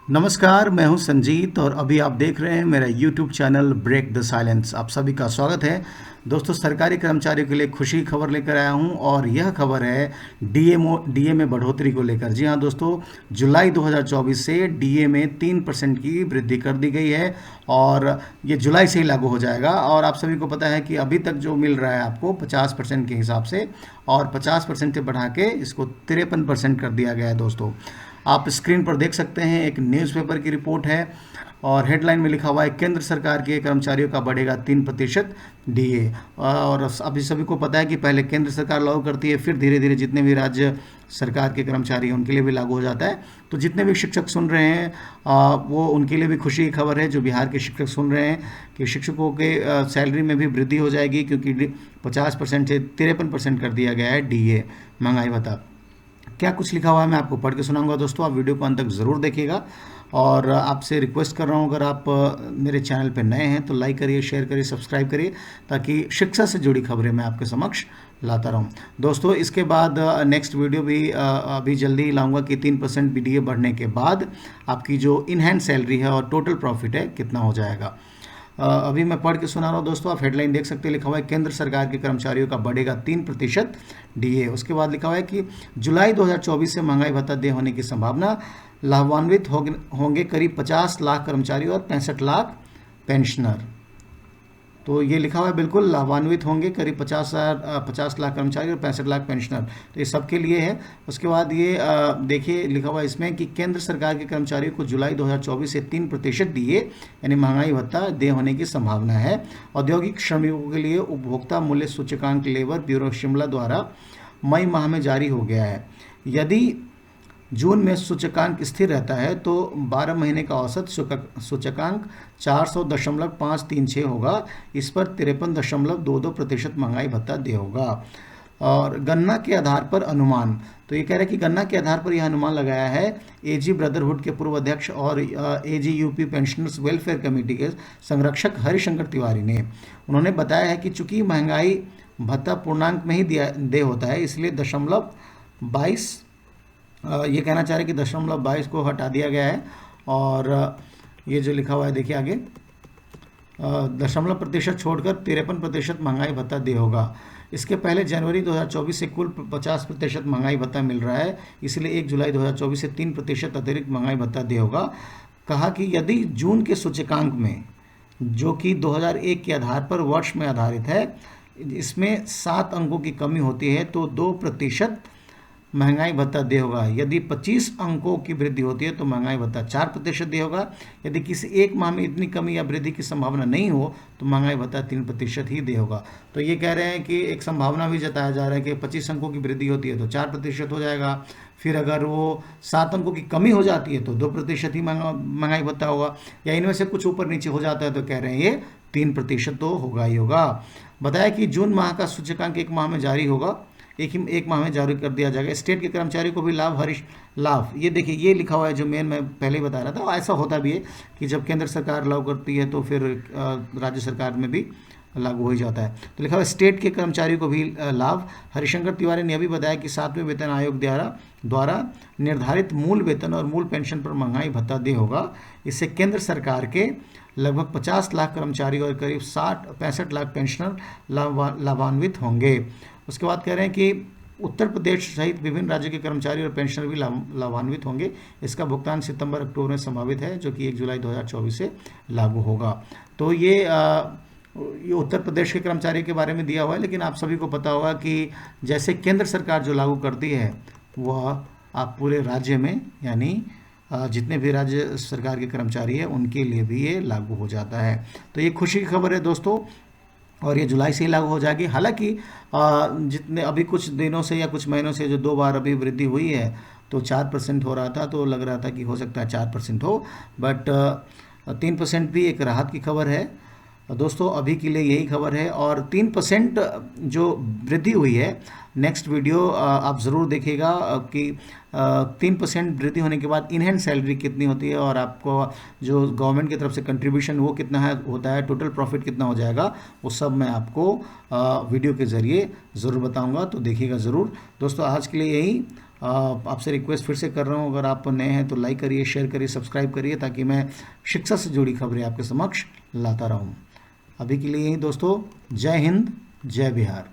नमस्कार, मैं हूं संजीत और अभी आप देख रहे हैं मेरा YouTube channel break the silence. आप सभी का स्वागत है। दोस्तों, सरकारी कर्मचारियों के लिए खुशी की खबर लेकर आया हूं और यह खबर है डीए में बढ़ोतरी को लेकर। जी हां दोस्तों, जुलाई 2024 से डीए में 3% की वृद्धि कर दी गई है और ये जुलाई से ही लागू हो जाएगा। और आप सभी को पता है कि अभी तक जो मिल रहा है आपको 50% के हिसाब से, और 50% से बढ़ा के इसको 53% कर दिया गया है। दोस्तों, आप स्क्रीन पर देख सकते हैं, एक न्यूज़पेपर की रिपोर्ट है और हेडलाइन में लिखा हुआ है केंद्र सरकार के कर्मचारियों का बढ़ेगा 3% डीए। और अभी सभी को पता है कि पहले केंद्र सरकार लागू करती है, फिर धीरे धीरे जितने भी राज्य सरकार के कर्मचारी हैं उनके लिए भी लागू हो जाता है। तो जितने भी शिक्षक सुन रहे हैं वो उनके लिए भी खुशी की खबर है। जो बिहार के शिक्षक सुन रहे हैं कि शिक्षकों के सैलरी में भी वृद्धि हो जाएगी, क्योंकि 50% से 53% कर दिया गया है डीए, महंगाई भत्ता। क्या कुछ लिखा हुआ है मैं आपको पढ़ के सुनाऊंगा। दोस्तों, आप वीडियो को अंत तक ज़रूर देखिएगा और आपसे रिक्वेस्ट कर रहा हूं, अगर आप मेरे चैनल पर नए हैं तो लाइक करिए, शेयर करिए, सब्सक्राइब करिए, ताकि शिक्षा से जुड़ी खबरें मैं आपके समक्ष लाता रहूं। दोस्तों, इसके बाद नेक्स्ट वीडियो भी अभी जल्दी ही लाऊंगा कि 3% बीडीए बढ़ने के बाद आपकी जो इन हैंड सैलरी है और टोटल प्रॉफिट है कितना हो जाएगा। अभी मैं पढ़ के सुना रहा हूँ। दोस्तों, आप हेडलाइन देख सकते हैं, लिखा हुआ है केंद्र सरकार के कर्मचारियों का बढ़ेगा 3% डीए। उसके बाद लिखा हुआ है कि जुलाई 2024 से महंगाई भत्ता दे होने की संभावना, लाभान्वित होंगे करीब 50 लाख कर्मचारी और 65 लाख पेंशनर। तो ये लिखा हुआ है, बिल्कुल लाभान्वित होंगे करीब 50 लाख कर्मचारी और 65 लाख पेंशनर। तो ये सबके लिए है। उसके बाद ये देखिए लिखा हुआ है इसमें कि केंद्र सरकार के कर्मचारियों को जुलाई 2024 से 3% डीए यानी महंगाई भत्ता दे होने की संभावना है। औद्योगिक श्रमिकों के लिए उपभोक्ता मूल्य सूचकांक लेबर ब्यूरो शिमला द्वारा मई माह में जारी हो गया है। यदि जून में सूचकांक स्थिर रहता है तो 12 महीने का औसत सूचकांक 400.536 होगा। इस पर 53.22% महंगाई भत्ता दे होगा। और गन्ना के आधार पर अनुमान, तो ये कह रहा है कि गन्ना के आधार पर यह अनुमान लगाया है एजी ब्रदरहुड के पूर्व अध्यक्ष और एजीयूपी पेंशनर्स वेलफेयर कमेटी के संरक्षक हरिशंकर तिवारी ने। उन्होंने बताया है कि चूंकि महंगाई भत्ता पूर्णांक में ही दे होता है, इसलिए 22 ये कहना चाह रहे हैं कि 22 को हटा दिया गया है। और ये जो लिखा हुआ है देखिए आगे, 0.प्रतिशत छोड़कर 53% महंगाई भत्ता दे होगा। इसके पहले जनवरी 2024 से कुल 50% महंगाई भत्ता मिल रहा है, इसलिए 1 जुलाई 2024 से 3% अतिरिक्त महंगाई भत्ता दे होगा। कहा कि यदि जून के सूचकांक में, जो कि 2001 के आधार पर वर्ष में आधारित है, इसमें 7 अंकों की कमी होती है तो 2% महंगाई भत्ता दे होगा। यदि 25 अंकों की वृद्धि होती है तो महंगाई भत्ता 4% दे होगा। यदि किसी एक माह में इतनी कमी या वृद्धि की संभावना नहीं हो तो महंगाई भत्ता 3% ही दे होगा। तो ये कह रहे हैं कि एक संभावना भी जताया जा रहा है कि 25 अंकों की वृद्धि होती है तो 4% हो जाएगा। फिर अगर वो 7 अंकों की कमी हो जाती है तो 2% ही महंगाई भत्ता होगा, या इनमें से कुछ ऊपर नीचे हो जाता है तो कह रहे हैं ये 3% तो होगा ही होगा। बताया कि जून माह का सूचकांक एक माह में जारी होगा, एक माह में जारी कर दिया जाएगा। स्टेट के कर्मचारी को भी लाभ, ये देखिए ये लिखा हुआ है जो मैं पहले ही बता रहा था। ऐसा होता भी है कि जब केंद्र सरकार लागू करती है तो फिर राज्य सरकार में भी लागू हो ही जाता है। तो लिखा हुआ है स्टेट के कर्मचारियों को भी लाभ। हरिशंकर तिवारी ने अभी बताया कि 7वें वेतन आयोग द्वारा निर्धारित मूल वेतन और मूल पेंशन पर महंगाई भत्ता दे होगा। इससे केंद्र सरकार के लगभग 50 लाख कर्मचारी और करीब 65 लाख पेंशनर लाभान्वित होंगे। उसके बाद कह रहे हैं कि उत्तर प्रदेश सहित विभिन्न राज्यों के कर्मचारी और पेंशनर भी लाभान्वित होंगे। इसका भुगतान सितंबर अक्टूबर में संभावित है, जो कि 1 जुलाई 2024 से लागू होगा। तो ये उत्तर प्रदेश के कर्मचारी के बारे में दिया हुआ है, लेकिन आप सभी को पता होगा कि जैसे केंद्र सरकार जो लागू करती है वह आप पूरे राज्य में, यानी जितने भी राज्य सरकार के कर्मचारी हैं उनके लिए भी ये लागू हो जाता है। तो ये खुशी की खबर है दोस्तों, और ये जुलाई से ही लागू हो जाएगी। हालांकि जितने अभी कुछ दिनों से या कुछ महीनों से जो 2 बार अभी वृद्धि हुई है तो 4% हो रहा था, तो लग रहा था कि हो सकता है 4% हो, बट 3% भी एक राहत की खबर है। दोस्तों, अभी के लिए यही खबर है। और 3% जो वृद्धि हुई है, नेक्स्ट वीडियो आप ज़रूर देखिएगा कि 3% वृद्धि होने के बाद इन हैंड सैलरी कितनी होती है और आपको जो गवर्नमेंट की तरफ से कंट्रीब्यूशन वो कितना है होता है, टोटल प्रॉफिट कितना हो जाएगा, वो सब मैं आपको वीडियो के ज़रिए ज़रूर बताऊंगा, तो देखिएगा ज़रूर। दोस्तों, आज के लिए यही। आपसे रिक्वेस्ट फिर से कर रहा हूँ, अगर आप नए हैं तो लाइक करिए, शेयर करिए, सब्सक्राइब करिए, ताकि मैं शिक्षा से जुड़ी खबरें आपके समक्ष लाता रहूँ। अभी के लिए यही दोस्तों, जय हिंद, जय बिहार।